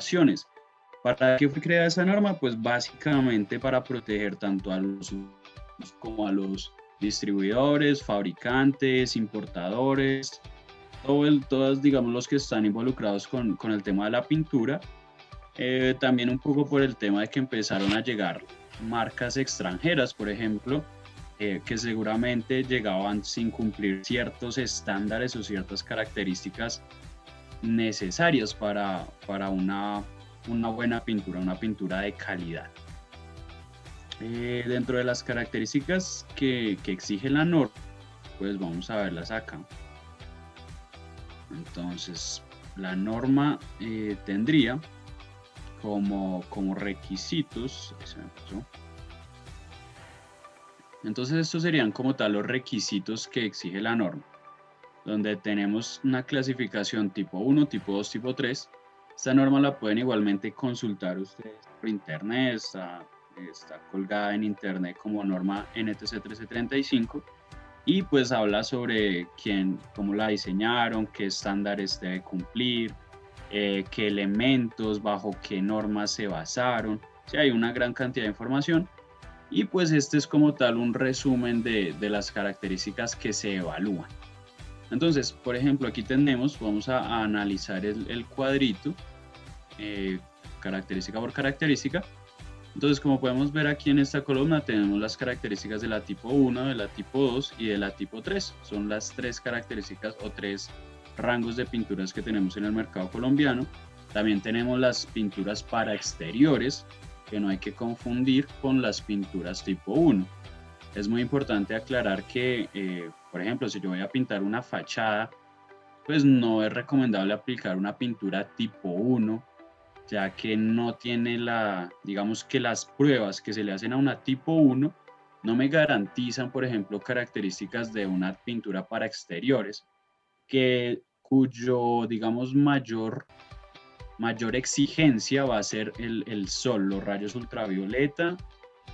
acciones. ¿Para qué fue creada esa norma? Pues básicamente para proteger tanto a los usuarios como a los distribuidores, fabricantes, importadores, todos, digamos, los que están involucrados con el tema de la pintura. También un poco por el tema de que empezaron a llegar marcas extranjeras, por ejemplo, que seguramente llegaban sin cumplir ciertos estándares o ciertas características necesarias para una buena pintura, una pintura de calidad. Dentro de las características que exige la norma, pues vamos a verlas acá. Entonces, la norma tendría como requisitos, entonces estos serían como tal los requisitos que exige la norma, donde tenemos una clasificación tipo 1, tipo 2, tipo 3. Esta norma la pueden igualmente consultar ustedes por internet, está colgada en internet como norma NTC 1335 y pues habla sobre cómo la diseñaron, qué estándares debe cumplir, qué elementos, bajo qué normas se basaron. O sea, hay una gran cantidad de información y pues este es como tal un resumen de las características que se evalúan. Entonces, por ejemplo, aquí vamos a analizar el cuadrito, característica por característica. Entonces, como podemos ver aquí en esta columna, tenemos las características de la tipo 1, de la tipo 2 y de la tipo 3. Son las tres características o tres rangos de pinturas que tenemos en el mercado colombiano. También tenemos las pinturas para exteriores, que no hay que confundir con las pinturas tipo 1. Es muy importante aclarar que, por ejemplo, si yo voy a pintar una fachada, pues no es recomendable aplicar una pintura tipo 1, ya que no tiene digamos que las pruebas que se le hacen a una tipo 1 no me garantizan, por ejemplo, características de una pintura para exteriores, cuyo, digamos, mayor exigencia va a ser el sol, los rayos ultravioleta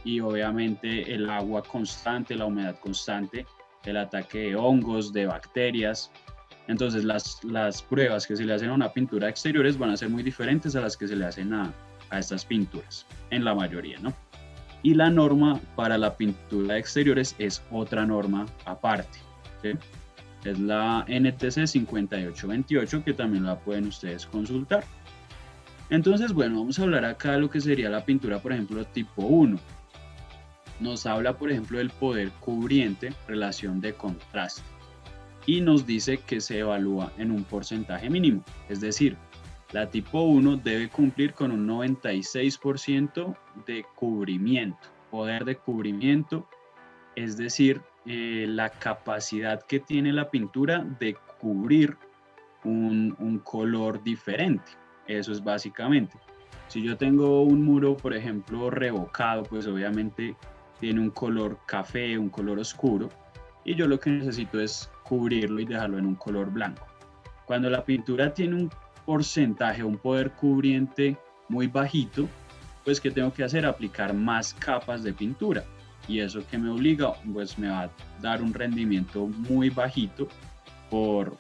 y obviamente el agua constante, la humedad constante, el ataque de hongos, de bacterias. Entonces las pruebas que se le hacen a una pintura de exteriores van a ser muy diferentes a las que se le hacen a estas pinturas, en la mayoría, ¿no? Y la norma para la pintura de exteriores es otra norma aparte, ¿sí? Es la NTC 5828, que también la pueden ustedes consultar. Entonces, bueno, vamos a hablar acá de lo que sería la pintura, por ejemplo, tipo 1. Nos habla, por ejemplo, del poder cubriente, relación de contraste. Y nos dice que se evalúa en un porcentaje mínimo. Es decir, la tipo 1 debe cumplir con un 96% de cubrimiento, poder de cubrimiento, es decir, la capacidad que tiene la pintura de cubrir un color diferente. Eso es básicamente. Si yo tengo un muro, por ejemplo, revocado, pues obviamente tiene un color café, un color oscuro, y yo lo que necesito es cubrirlo y dejarlo en un color blanco. Cuando la pintura tiene un porcentaje, un poder cubriente muy bajito, pues ¿qué tengo que hacer? Aplicar más capas de pintura. Y eso que me obliga, pues me va a dar un rendimiento muy bajito por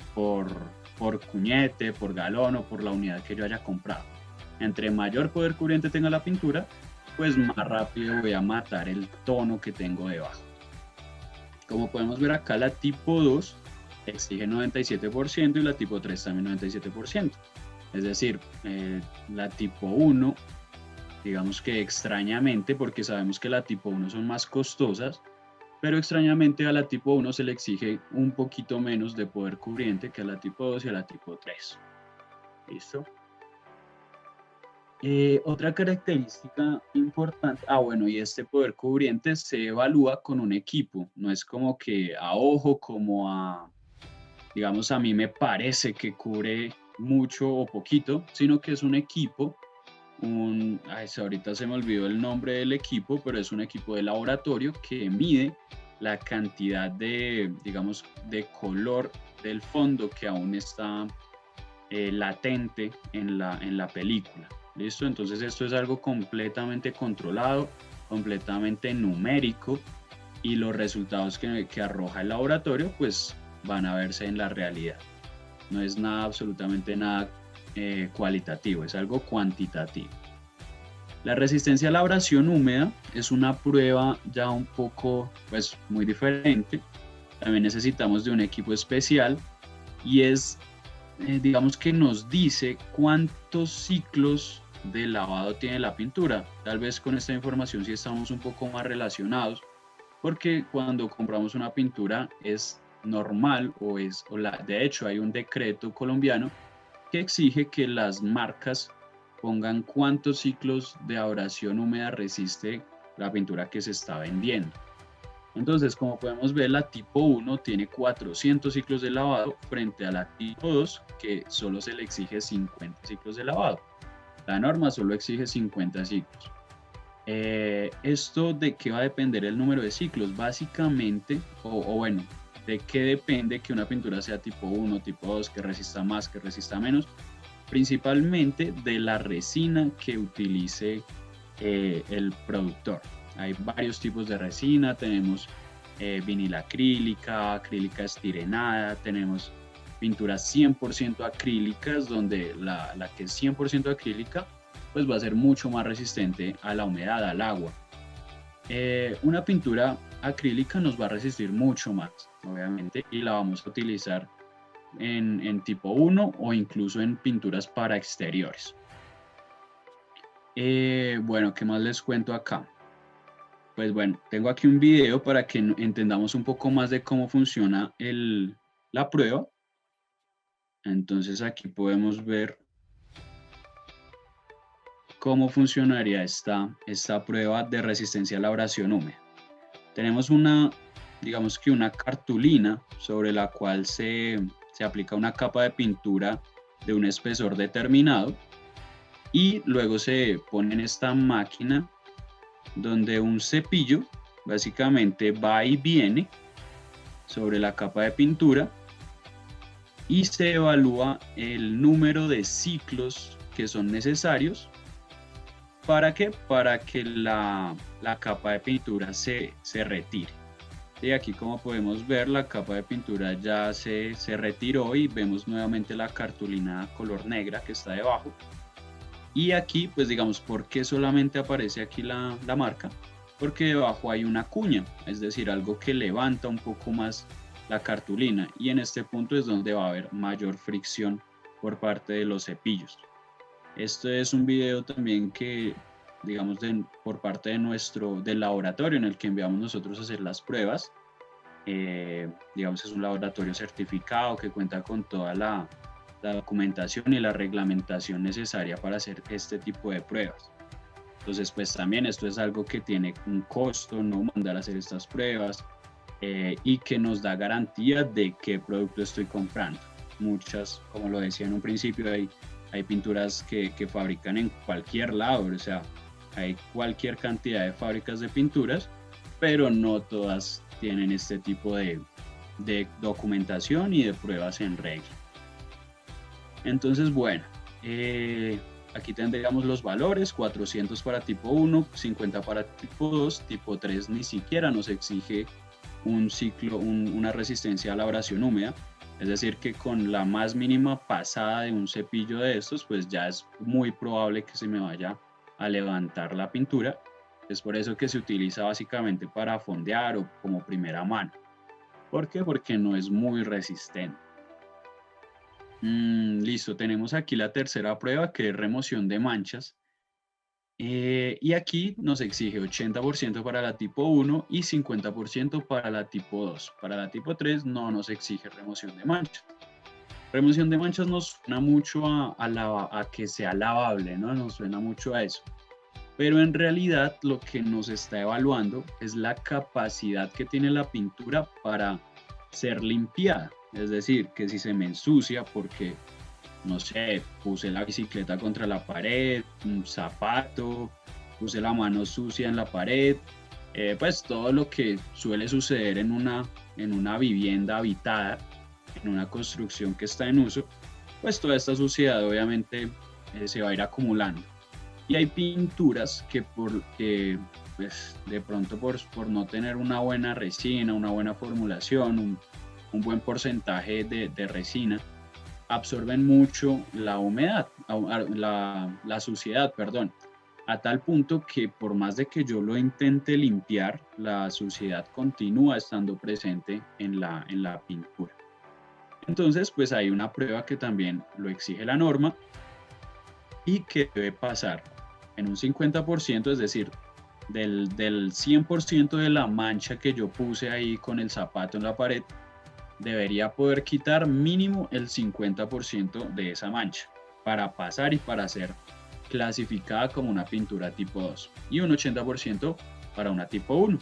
cuñete, por galón o por la unidad que yo haya comprado. Entre mayor poder cubriente tenga la pintura, pues más rápido voy a matar el tono que tengo debajo. Como podemos ver acá, la tipo 2 exige 97% y la tipo 3 también 97%. Es decir, la tipo 1, digamos que extrañamente, porque sabemos que la tipo 1 son más costosas, pero extrañamente a la tipo 1 se le exige un poquito menos de poder cubriente que a la tipo 2 y a la tipo 3. ¿Listo? Otra característica importante, bueno, y este poder cubriente se evalúa con un equipo, no es como que a ojo, digamos, a mí me parece que cubre mucho o poquito, sino que es un equipo, ahorita se me olvidó el nombre del equipo, pero es un equipo de laboratorio que mide la cantidad digamos, de color del fondo que aún está latente en la película. ¿Listo? Entonces esto es algo completamente controlado, completamente numérico, y los resultados que arroja el laboratorio pues van a verse en la realidad. No es nada, absolutamente nada cualitativo, es algo cuantitativo. La resistencia a la abrasión húmeda es una prueba ya un poco, pues, muy diferente. También necesitamos de un equipo especial y es, digamos que nos dice cuántos ciclos de lavado tiene la pintura. Tal vez con esta información sí estamos un poco más relacionados, porque cuando compramos una pintura es normal de hecho hay un decreto colombiano que exige que las marcas pongan cuántos ciclos de abrasión húmeda resiste la pintura que se está vendiendo. Entonces, como podemos ver, la tipo 1 tiene 400 ciclos de lavado frente a la tipo 2 que solo se le exige 50 ciclos de lavado. La norma solo exige 50 ciclos. ¿Esto de qué va a depender el número de ciclos? Básicamente, o bueno, ¿de qué depende que una pintura sea tipo 1, tipo 2, que resista más, que resista menos? Principalmente de la resina que utilice el productor. Hay varios tipos de resina, tenemos vinilacrílica, acrílica estirenada, tenemos pinturas 100% acrílicas, donde la que es 100% acrílica pues va a ser mucho más resistente a la humedad, al agua. Una pintura acrílica nos va a resistir mucho más, obviamente, y la vamos a utilizar en tipo 1 o incluso en pinturas para exteriores. Bueno, ¿qué más les cuento acá? Pues bueno, tengo aquí un video para que entendamos un poco más de cómo funciona la prueba. Entonces aquí podemos ver cómo funcionaría esta prueba de resistencia a la abrasión húmeda. Tenemos digamos que una cartulina sobre la cual se aplica una capa de pintura de un espesor determinado y luego se pone en esta máquina donde un cepillo básicamente va y viene sobre la capa de pintura y se evalúa el número de ciclos que son necesarios. ¿Para qué? Para que la capa de pintura se retire. Y aquí, como podemos ver, la capa de pintura ya se retiró y vemos nuevamente la cartulina color negra que está debajo. Y aquí, pues digamos, ¿por qué solamente aparece aquí la marca? Porque debajo hay una cuña, es decir, algo que levanta un poco más la cartulina. Y en este punto es donde va a haber mayor fricción por parte de los cepillos. Este es un video también que, digamos, por parte del laboratorio en el que enviamos nosotros a hacer las pruebas. Digamos, es un laboratorio certificado que cuenta con toda la documentación y la reglamentación necesaria para hacer este tipo de pruebas. Entonces, pues también esto es algo que tiene un costo, no mandar a hacer estas pruebas y que nos da garantía de qué producto estoy comprando. Muchas, como lo decía en un principio, hay pinturas que fabrican en cualquier lado, o sea, hay cualquier cantidad de fábricas de pinturas, pero no todas tienen este tipo de documentación y de pruebas en regla. Entonces, bueno, aquí tendríamos los valores: 400 para tipo 1, 50 para tipo 2, tipo 3 ni siquiera nos exige un ciclo, una resistencia a la abrasión húmeda. Es decir, que con la más mínima pasada de un cepillo de estos, pues ya es muy probable que se me vaya a levantar la pintura. Es por eso que se utiliza básicamente para fondear o como primera mano. ¿Por qué? Porque no es muy resistente. Listo, tenemos aquí la tercera prueba, que es remoción de manchas. Y aquí nos exige 80% para la tipo 1 y 50% para la tipo 2. Para la tipo 3 no nos exige remoción de manchas. Remoción de manchas nos suena mucho a que sea lavable, ¿no? Nos suena mucho a eso. Pero en realidad lo que nos está evaluando es la capacidad que tiene la pintura para ser limpiada. Es decir, que si se me ensucia porque, no sé, puse la bicicleta contra la pared, un zapato, puse la mano sucia en la pared, pues todo lo que suele suceder en una vivienda habitada, en una construcción que está en uso, pues toda esta suciedad obviamente se va a ir acumulando. Y hay pinturas que pues, de pronto por no tener una buena resina, una buena formulación, un buen porcentaje de resina, absorben mucho la humedad, la suciedad, perdón, a tal punto que por más de que yo lo intente limpiar, la suciedad continúa estando presente en la pintura. Entonces, pues hay una prueba que también lo exige la norma y que debe pasar en un 50%, es decir, del 100% de la mancha que yo puse ahí con el zapato en la pared, debería poder quitar mínimo el 50% de esa mancha para pasar y para ser clasificada como una pintura tipo 2 y un 80% para una tipo 1.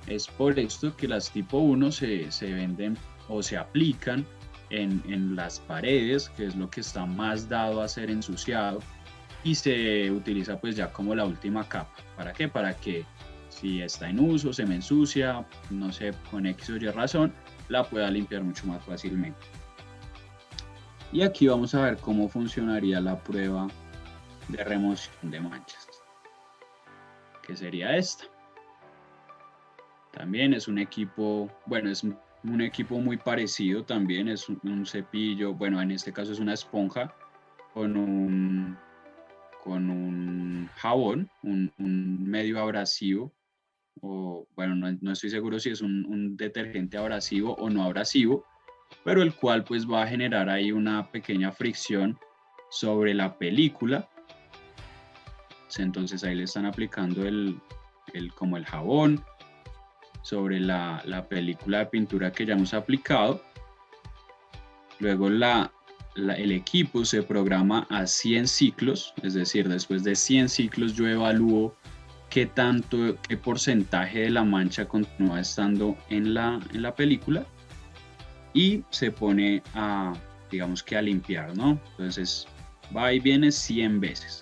Es por esto que las tipo 1 se venden o se aplican en las paredes, que es lo que está más dado a ser ensuciado, y se utiliza pues ya como la última capa. ¿Para qué? Para que si está en uso, se me ensucia, no sé, con X o Y razón, la pueda limpiar mucho más fácilmente. Y aquí vamos a ver cómo funcionaría la prueba de remoción de manchas, que sería esta. También es un equipo, bueno, es un equipo muy parecido también, es un cepillo, bueno, en este caso es una esponja con un jabón, un medio abrasivo, o bueno, no estoy seguro si es un detergente abrasivo o no abrasivo, pero el cual pues va a generar ahí una pequeña fricción sobre la película. Entonces ahí le están aplicando como el jabón sobre la película de pintura que ya hemos aplicado. Luego el equipo se programa a 100 ciclos, es decir, después de 100 ciclos yo evalúo qué porcentaje de la mancha continúa estando en la película y se pone digamos que a limpiar, ¿no? Entonces va y viene 100 veces.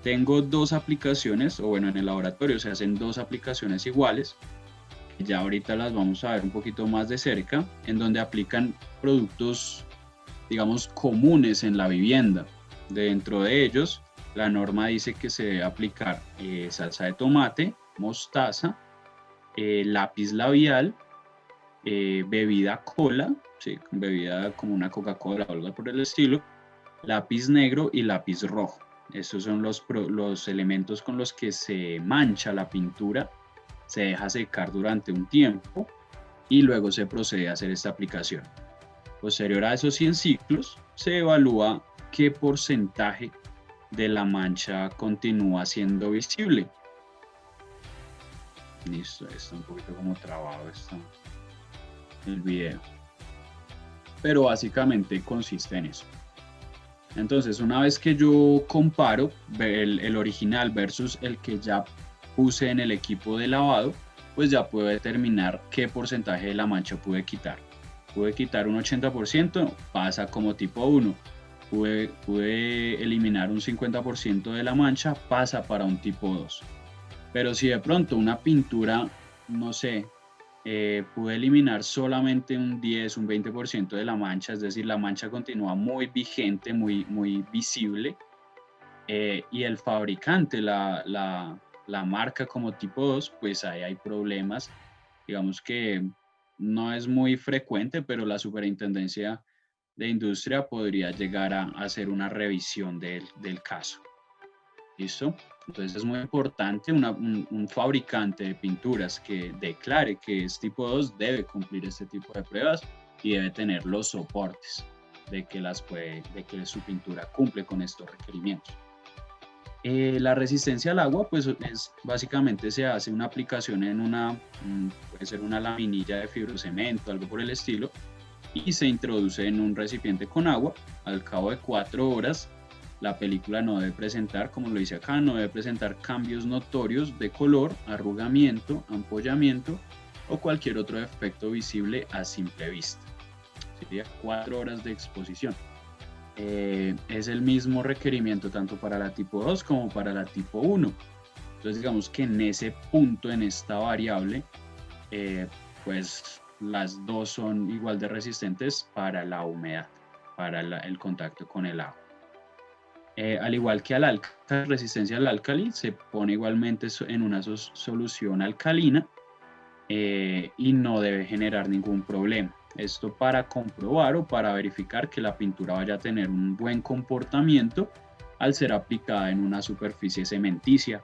Tengo dos aplicaciones, o bueno, en el laboratorio se hacen dos aplicaciones iguales, que ya ahorita las vamos a ver un poquito más de cerca, en donde aplican productos, digamos, comunes en la vivienda. Dentro de ellos, la norma dice que se debe aplicar salsa de tomate, mostaza, lápiz labial, bebida cola, ¿sí? Bebida como una Coca-Cola o algo por el estilo, lápiz negro y lápiz rojo. Estos son los elementos con los que se mancha la pintura, se deja secar durante un tiempo y luego se procede a hacer esta aplicación. Posterior a esos 100 ciclos, se evalúa qué porcentaje de la mancha continúa siendo visible. Listo, está un poquito como trabado el video. Pero básicamente consiste en eso. Entonces, una vez que yo comparo el original versus el que ya puse en el equipo de lavado, pues ya puedo determinar qué porcentaje de la mancha pude quitar. Pude quitar un 80%, pasa como tipo 1. Pude eliminar un 50% de la mancha, pasa para un tipo 2. Pero si de pronto una pintura, no sé, pude eliminar solamente un 10, un 20% de la mancha, es decir, la mancha continúa muy vigente, muy visible, y el fabricante la marca como tipo 2, pues ahí hay problemas. Digamos que no es muy frecuente, pero la Superintendencia de Industria podría llegar a hacer una revisión del caso. ¿Listo? Entonces es muy importante un fabricante de pinturas que declare que es tipo 2 debe cumplir este tipo de pruebas y debe tener los soportes de que su pintura cumple con estos requerimientos. La resistencia al agua, pues básicamente se hace una aplicación puede ser una laminilla de fibrocemento, algo por el estilo, y se introduce en un recipiente con agua. Al cabo de 4 horas, la película no debe presentar, como lo dice acá, no debe presentar cambios notorios de color, arrugamiento, ampollamiento o cualquier otro efecto visible a simple vista. Sería 4 horas de exposición. Es el mismo requerimiento tanto para la tipo 2 como para la tipo 1. Entonces digamos que en ese punto, en esta variable, pues las dos son igual de resistentes para la humedad, para el contacto con el agua. Al igual que la resistencia al álcali, se pone igualmente en una solución alcalina y no debe generar ningún problema. Esto para comprobar o para verificar que la pintura vaya a tener un buen comportamiento al ser aplicada en una superficie cementicia,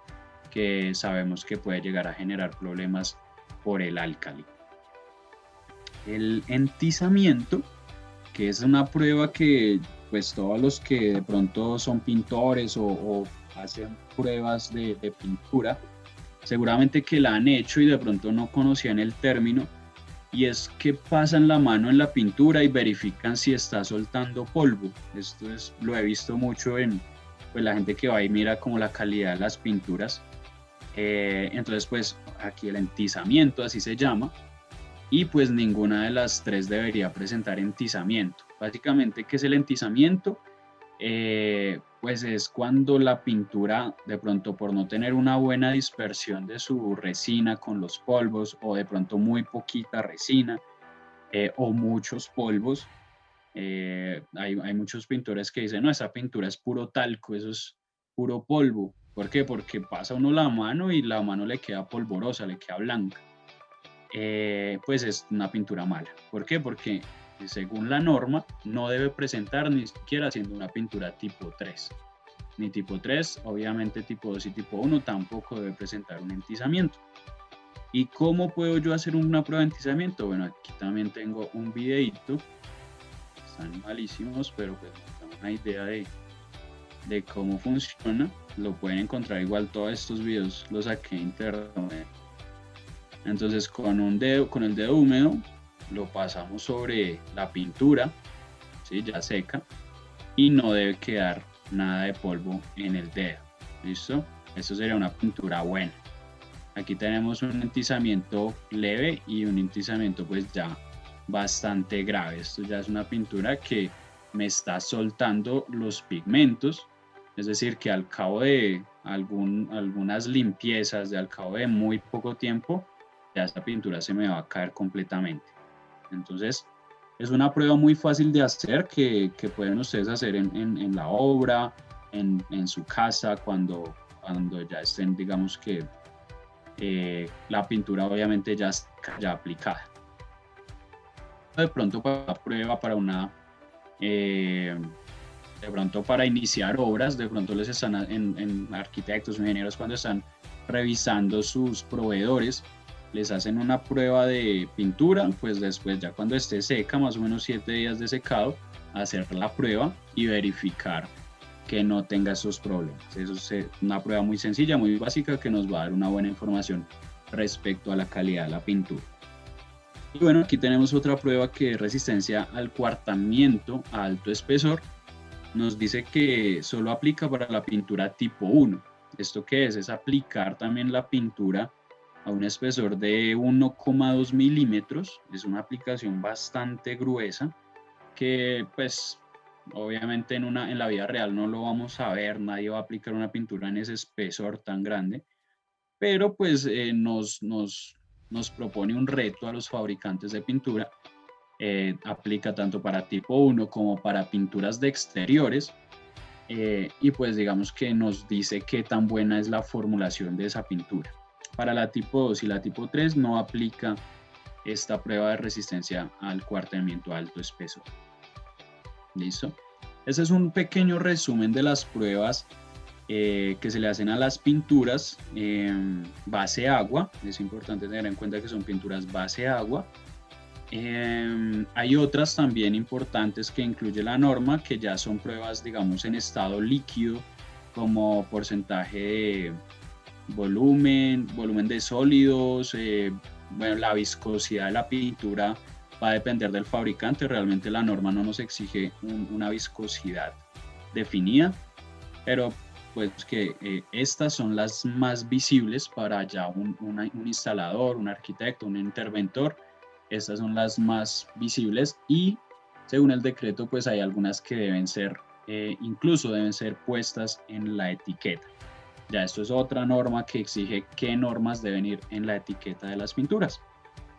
que sabemos que puede llegar a generar problemas por el álcali. El entizamiento, que es una prueba que pues todos los que de pronto son pintores o hacen pruebas de pintura, seguramente que la han hecho y de pronto no conocían el término, y es que pasan la mano en la pintura y verifican si está soltando polvo. Esto lo he visto mucho en pues, la gente que va y mira como la calidad de las pinturas. Entonces pues aquí el entizamiento, así se llama, y pues ninguna de las tres debería presentar entizamiento. Básicamente, ¿qué es el entizamiento? Pues es cuando la pintura, de pronto por no tener una buena dispersión de su resina con los polvos, o de pronto muy poquita resina, o muchos polvos, hay muchos pintores que dicen, no, esa pintura es puro talco, eso es puro polvo. ¿Por qué? Porque pasa uno la mano y la mano le queda polvorosa, le queda blanca. Pues es una pintura mala. ¿Por qué? Porque según la norma no debe presentar ni siquiera siendo una pintura tipo 3. Ni tipo 3, obviamente tipo 2 y tipo 1 tampoco debe presentar un entizamiento. ¿Y cómo puedo yo hacer una prueba de entizamiento? Bueno, aquí también tengo un videito. Están malísimos, pero pues nos da una idea de cómo funciona. Lo pueden encontrar igual, todos estos videos los saqué en internet. Entonces con el dedo húmedo lo pasamos sobre la pintura, ¿sí? Ya seca, y no debe quedar nada de polvo en el dedo. ¿Listo? Esto sería una pintura buena. Aquí tenemos un entizamiento leve y un entizamiento pues ya bastante grave. Esto ya es una pintura que me está soltando los pigmentos, es decir, que al cabo de algunas limpiezas, al cabo de muy poco tiempo, ya esta pintura se me va a caer completamente. Entonces, es una prueba muy fácil de hacer que pueden ustedes hacer en la obra, en su casa, cuando ya estén, digamos que la pintura obviamente ya aplicada. De pronto para la prueba, para una, de pronto para iniciar obras, de pronto les están en arquitectos, ingenieros, cuando están revisando sus proveedores, les hacen una prueba de pintura, pues después ya cuando esté seca, más o menos 7 días de secado, hacer la prueba y verificar que no tenga esos problemas. Eso es una prueba muy sencilla, muy básica, que nos va a dar una buena información respecto a la calidad de la pintura. Y bueno, aquí tenemos otra prueba que es resistencia al cuartamiento a alto espesor. Nos dice que solo aplica para la pintura tipo 1. ¿Esto qué es? Es aplicar también la pintura a un espesor de 1,2 milímetros. Es una aplicación bastante gruesa que pues obviamente en la vida real no lo vamos a ver, nadie va a aplicar una pintura en ese espesor tan grande, pero pues nos propone un reto a los fabricantes de pintura. Aplica tanto para tipo 1 como para pinturas de exteriores, y pues digamos que nos dice qué tan buena es la formulación de esa pintura. Para la tipo 2 y la tipo 3 no aplica esta prueba de resistencia al cuartamiento a alto espesor. ¿Listo? Ese es un pequeño resumen de las pruebas que se le hacen a las pinturas base agua. Es importante tener en cuenta que son pinturas base agua. Hay otras también importantes que incluye la norma, que ya son pruebas, digamos, en estado líquido, como porcentaje de volumen de sólidos, bueno, la viscosidad de la pintura va a depender del fabricante. Realmente la norma no nos exige una viscosidad definida, pero pues que estas son las más visibles para ya un instalador, un arquitecto, un interventor. Estas son las más visibles y según el decreto pues hay algunas que deben ser, incluso deben ser puestas en la etiqueta. Ya esto es otra norma que exige qué normas deben ir en la etiqueta de las pinturas.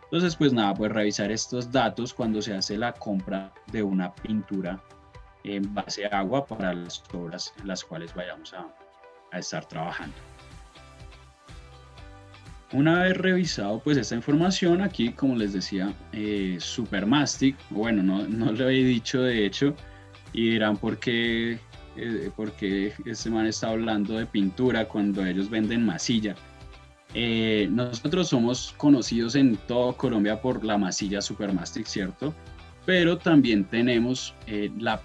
Entonces pues nada, pues revisar estos datos cuando se hace la compra de una pintura en base a agua para las obras en las cuales vayamos a estar trabajando. Una vez revisado pues esta información, aquí como les decía, Supermastic, bueno, no lo he dicho de hecho, y dirán por qué este man está hablando de pintura cuando ellos venden masilla. Nosotros somos conocidos en todo Colombia por la masilla Supermastic, ¿cierto? Pero también tenemos la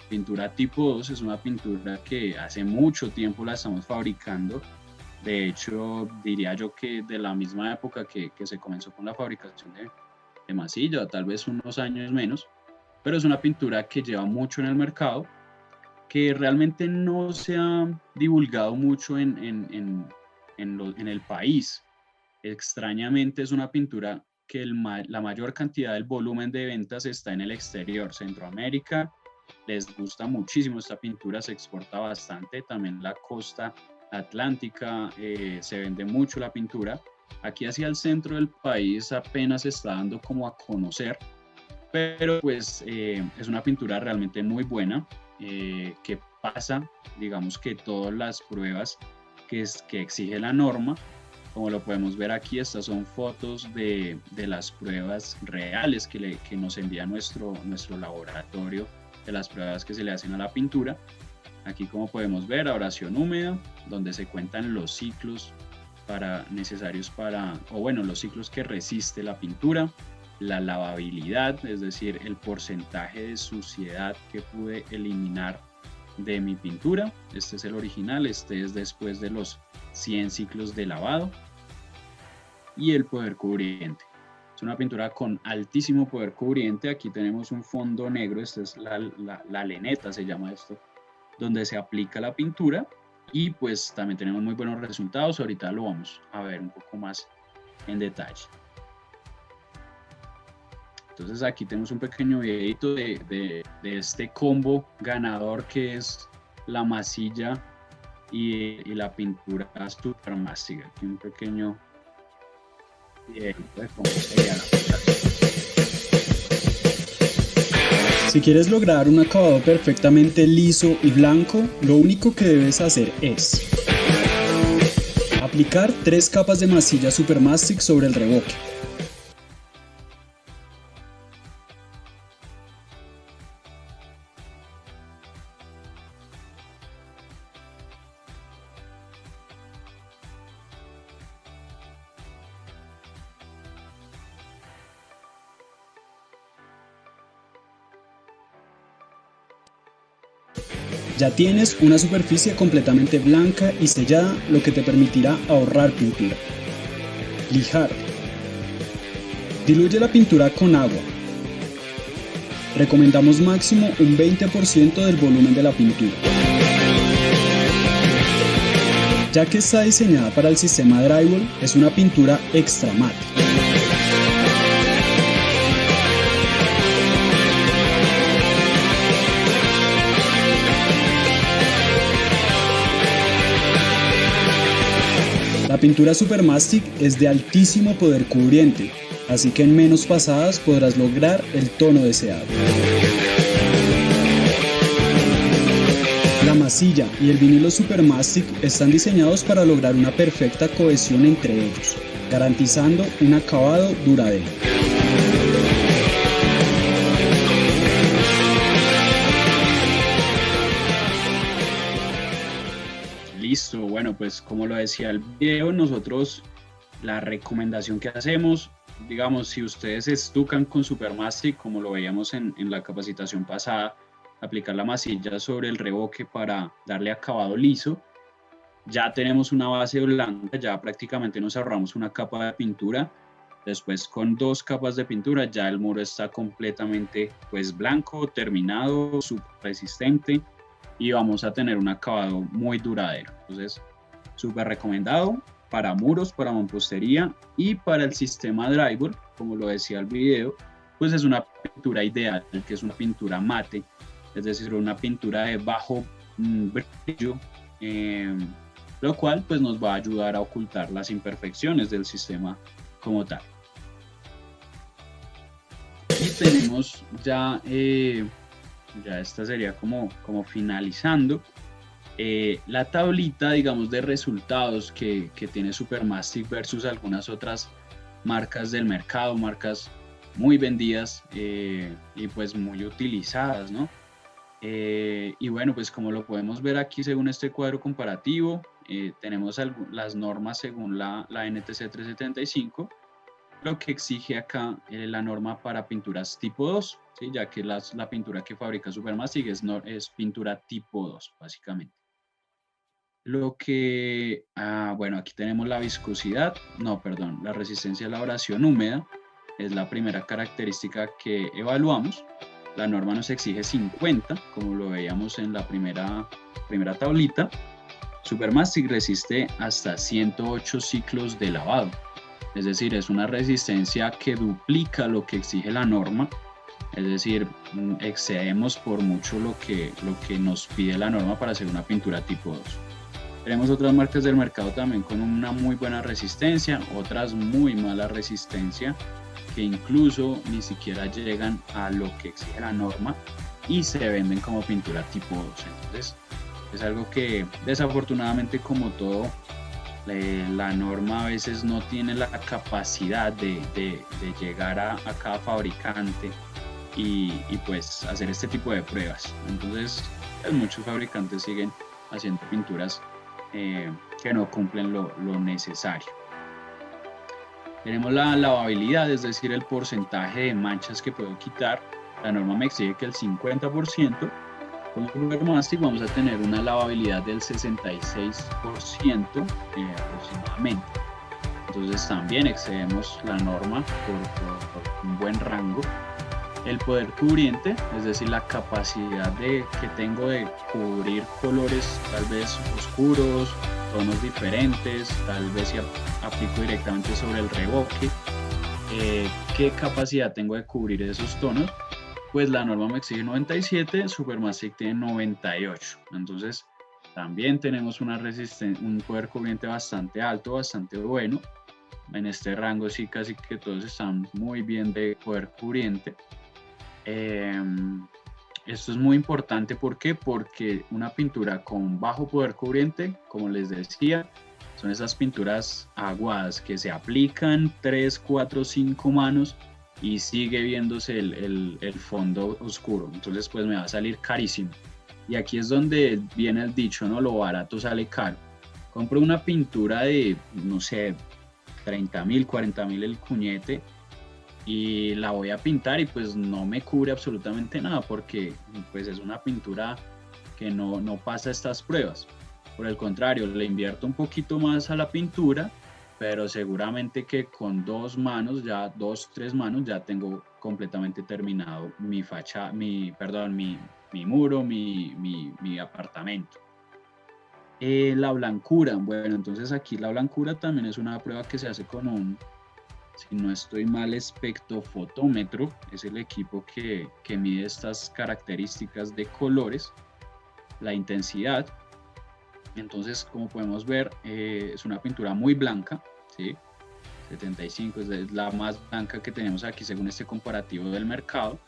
pintura tipo 2, es una pintura que hace mucho tiempo la estamos fabricando. De hecho, diría yo que de la misma época que se comenzó con la fabricación de masilla, tal vez unos años menos, pero es una pintura que lleva mucho en el mercado, que realmente no se ha divulgado mucho en el país. Extrañamente es una pintura que la mayor cantidad del volumen de ventas está en el exterior. Centroamérica les gusta muchísimo esta pintura, se exporta bastante, también la costa atlántica se vende mucho la pintura. Aquí hacia el centro del país apenas se está dando como a conocer, pero pues es una pintura realmente muy buena, que pasa, digamos que todas las pruebas que exige la norma. Como lo podemos ver aquí, estas son fotos de las pruebas reales que nos envía nuestro laboratorio, de las pruebas que se le hacen a la pintura. Aquí, como podemos ver, abrasión húmeda, donde se cuentan los ciclos necesarios los ciclos que resiste la pintura, la lavabilidad, es decir, el porcentaje de suciedad que pude eliminar de mi pintura. Este es el original, este es después de los 100 ciclos de lavado. Y el poder cubriente. Es una pintura con altísimo poder cubriente. Aquí tenemos un fondo negro, esta es la leneta, se llama esto, donde se aplica la pintura, y pues también tenemos muy buenos resultados. Ahorita lo vamos a ver un poco más en detalle. Entonces aquí tenemos un pequeño videito de este combo ganador que es la masilla y la pintura Supermastic. Aquí un pequeño videito de cómo sería la aplicación. Si quieres lograr un acabado perfectamente liso y blanco, lo único que debes hacer es aplicar 3 capas de masilla Supermastic sobre el revoque. Ya tienes una superficie completamente blanca y sellada, lo que te permitirá ahorrar pintura. Lijar. Diluye la pintura con agua. Recomendamos máximo un 20% del volumen de la pintura. Ya que está diseñada para el sistema Drywall, es una pintura extra mate. La pintura Supermastic es de altísimo poder cubriente, así que en menos pasadas podrás lograr el tono deseado. La masilla y el vinilo Supermastic están diseñados para lograr una perfecta cohesión entre ellos, garantizando un acabado duradero. Listo, bueno, pues como lo decía el video, nosotros la recomendación que hacemos, digamos, si ustedes se estucan con Supermastic, como lo veíamos en la capacitación pasada, aplicar la masilla sobre el revoque para darle acabado liso, ya tenemos una base blanca, ya prácticamente nos ahorramos una capa de pintura. Después, con 2 capas de pintura, ya el muro está completamente pues blanco, terminado, súper resistente, y vamos a tener un acabado muy duradero. Entonces, súper recomendado para muros, para mampostería y para el sistema Drywall. Como lo decía el video, pues es una pintura ideal, que es una pintura mate, es decir, una pintura de bajo brillo, lo cual pues nos va a ayudar a ocultar las imperfecciones del sistema como tal. Y tenemos ya esta sería como finalizando. La tablita, digamos, de resultados que tiene Supermastic versus algunas otras marcas del mercado, marcas muy vendidas y pues muy utilizadas, ¿no? Y bueno, pues como lo podemos ver aquí según este cuadro comparativo, tenemos las normas según la NTC 375, lo que exige acá la norma para pinturas tipo 2, ¿sí? Ya que la pintura que fabrica Supermastic es pintura tipo 2, básicamente. Bueno, aquí tenemos la viscosidad, la resistencia a la abrasión húmeda, es la primera característica que evaluamos. La norma nos exige 50, como lo veíamos en la primera tablita. Supermastic resiste hasta 108 ciclos de lavado, es decir, es una resistencia que duplica lo que exige la norma, es decir, excedemos por mucho lo que nos pide la norma para hacer una pintura tipo 2. Tenemos otras marcas del mercado también con una muy buena resistencia, otras muy mala resistencia, que incluso ni siquiera llegan a lo que exige la norma y se venden como pintura tipo 2. Entonces, es algo que desafortunadamente, como todo, la norma a veces no tiene la capacidad de llegar a cada fabricante y pues hacer este tipo de pruebas. Entonces, pues, muchos fabricantes siguen haciendo pinturas que no cumplen lo necesario. Tenemos la lavabilidad, es decir, el porcentaje de manchas que puedo quitar. La norma me exige que el 50%. Con Supermastic vamos a tener una lavabilidad del 66% aproximadamente. Entonces también excedemos la norma por un buen rango. El poder cubriente, es decir, la capacidad que tengo de cubrir colores tal vez oscuros, tonos diferentes, tal vez si aplico directamente sobre el revoque, ¿qué capacidad tengo de cubrir esos tonos? Pues la norma me exige 97, Supermastic tiene 98, entonces también tenemos un poder cubriente bastante alto, bastante bueno. En este rango sí casi que todos están muy bien de poder cubriente. Esto es muy importante, ¿por qué? Porque una pintura con bajo poder cubriente, como les decía, son esas pinturas aguadas que se aplican 3, 4, 5 manos y sigue viéndose el fondo oscuro, entonces pues me va a salir carísimo. Y aquí es donde viene el dicho, ¿no? Lo barato sale caro. Compro una pintura de, no sé, 30.000, 40.000 el cuñete, y la voy a pintar y pues no me cubre absolutamente nada porque pues es una pintura que no pasa estas pruebas. Por el contrario, le invierto un poquito más a la pintura, pero seguramente que con 2, 3 manos ya tengo completamente terminado mi muro, mi apartamento. La blancura, bueno, entonces aquí la blancura también es una prueba que se hace con si no estoy mal, espectrofotómetro, es el equipo que mide estas características de colores, la intensidad. Entonces, como podemos ver, es una pintura muy blanca, ¿sí? 75 es la más blanca que tenemos aquí según este comparativo del mercado.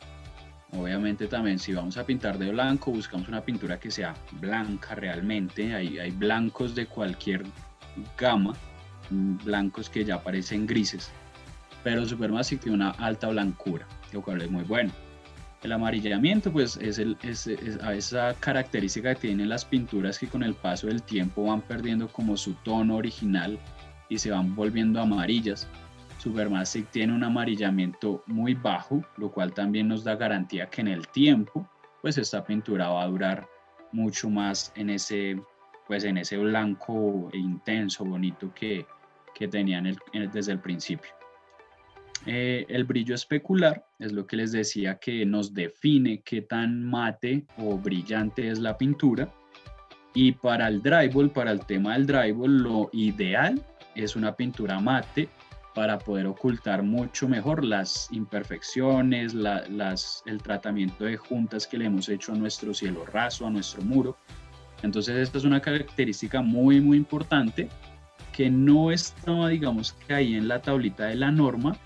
Obviamente también si vamos a pintar de blanco, buscamos una pintura que sea blanca realmente. Hay blancos de cualquier gama, blancos que ya parecen grises, pero Supermastic tiene una alta blancura, lo cual es muy bueno. El amarillamiento pues es esa característica que tienen las pinturas que con el paso del tiempo van perdiendo como su tono original y se van volviendo amarillas. Supermastic tiene un amarillamiento muy bajo, lo cual también nos da garantía que en el tiempo pues esta pintura va a durar mucho más en ese blanco intenso, bonito que tenían desde el principio. El brillo especular es lo que les decía que nos define qué tan mate o brillante es la pintura. Y para el drywall, para el tema del drywall, lo ideal es una pintura mate para poder ocultar mucho mejor las imperfecciones, el tratamiento de juntas que le hemos hecho a nuestro cielo raso, a nuestro muro. Entonces esta es una característica muy muy importante que no estaba, digamos, que ahí en la tablita de la norma,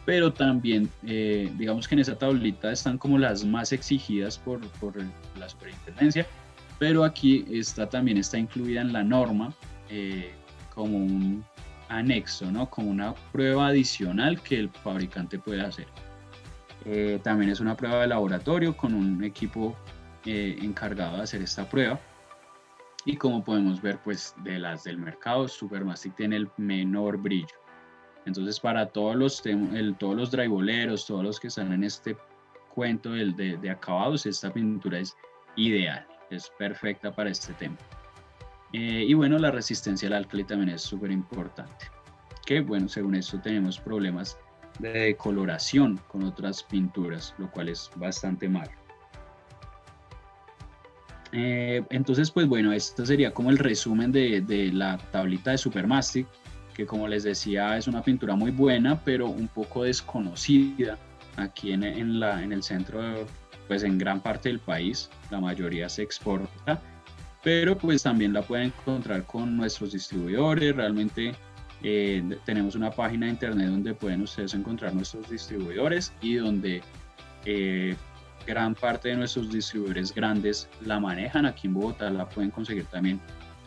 pero también digamos que en esa tablita están como las más exigidas por la superintendencia, pero aquí también está incluida en la norma como un anexo, ¿no? Como una prueba adicional que el fabricante puede hacer. También es una prueba de laboratorio con un equipo encargado de hacer esta prueba. Y como podemos ver, pues de las del mercado, Supermastic tiene el menor brillo. Entonces, para todos los drywalleros, todos los que están en este cuento de acabados, esta pintura es ideal, es perfecta para este tema. Y bueno, la resistencia al álcali también es súper importante. Que bueno, según esto tenemos problemas de decoloración con otras pinturas, lo cual es bastante malo. Entonces, pues bueno, esto sería como el resumen de la tablita de Supermastic, que como les decía es una pintura muy buena, pero un poco desconocida aquí en el centro, pues en gran parte del país, la mayoría se exporta, pero pues también la pueden encontrar con nuestros distribuidores. Realmente tenemos una página de internet donde pueden ustedes encontrar nuestros distribuidores y donde gran parte de nuestros distribuidores grandes la manejan. Aquí en Bogotá la pueden conseguir también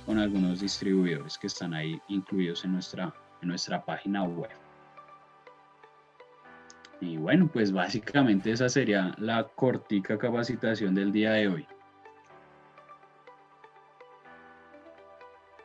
con algunos distribuidores que están ahí incluidos en nuestra página web. Y bueno, pues básicamente esa sería la cortica capacitación del día de hoy.